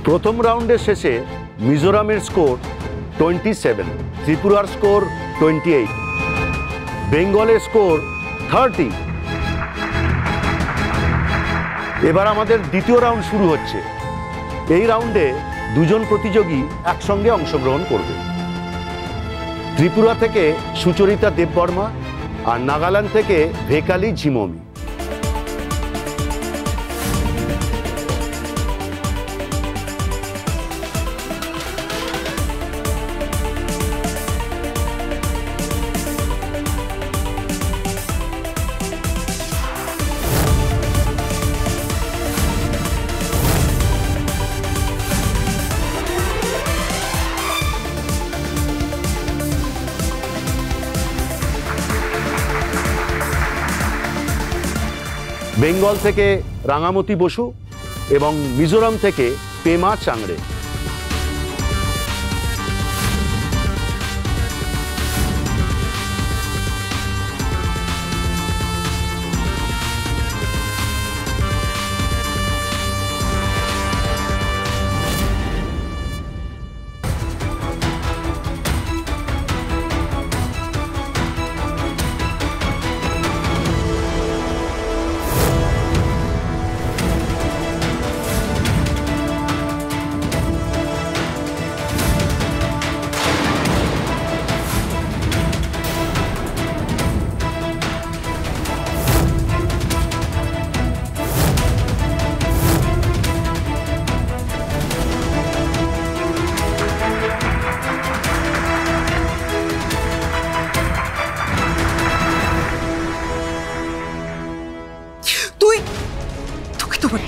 প্রথম রাউন্ডের শেষে মিজোরামের স্কোর 27, ত্রিপুরার স্কোর 28, বেঙ্গলের স্কোর 30। এবার আমাদের দ্বিতীয় রাউন্ড শুরু হচ্ছে। এই রাউন্ডে দুজন প্রতিযোগী একসঙ্গে অংশগ্রহণ করবে। ত্রিপুরা থেকে সুচরিতা দেববর্মা আর নাগাল্যান্ড থেকে ভেকালি ঝিমমি। বেঙ্গল থেকে রাঙামতি বসু এবং মিজোরাম থেকে পেমা চাংড়ে।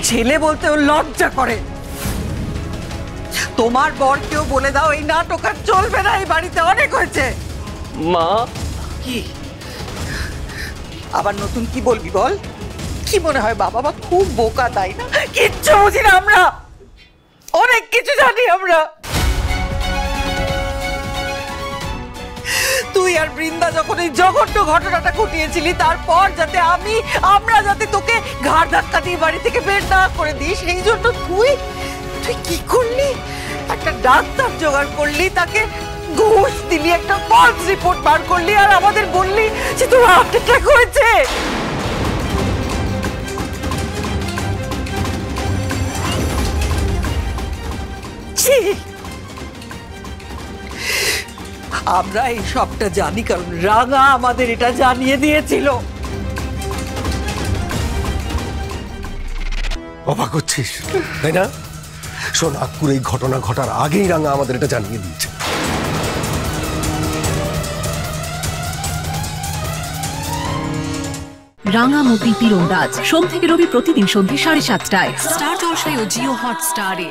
ছেলে বলতে ও লজ্জা করে। তোমার বরকেও বলে দাও এই নাটক আর চলবে না, এই বাড়িতে অনেক হয়েছে। মা কি আবার নতুন কি বলবি বল? কি মনে হয় বাবা বা খুব বোকা, তাই না? কিচ্ছু বুঝি না আমরা, অনেক কিছু জানি আমরা। তুই আর বৃন্দা যখন এই জঘন্য ঘটনাটা ঘটিয়েছিলি, তারপর যাতে আমরা যাতে তোকে ঘাড় ধাক্কা দিয়ে বাড়ি থেকে বের না করে দিই, সেই জন্য তুই কি করলি? একটা ডাক্তার জোগাড় করলি, তাকে ঘুষ দিলি, একটা ফলস রিপোর্ট বার করলি, আর আমাদের বললি যে তোর হার্ট অ্যাটাক হয়েছে। আমরা এই সবটা জানি কারণ রাঙা আমাদের এটা জানিয়ে দিয়েছিল। অবাক হচ্ছিস তাই না? সোনাগপুর এই ঘটনা ঘটার আগেই রাঙা আমাদের এটা জানিয়ে দিয়েছে। রাঙামতি তীরন্দাজ সোম থেকে রবি প্রতিদিন সন্ধ্যে 7:30টায় স্টার জলসায় ও জিও হটস্টারে।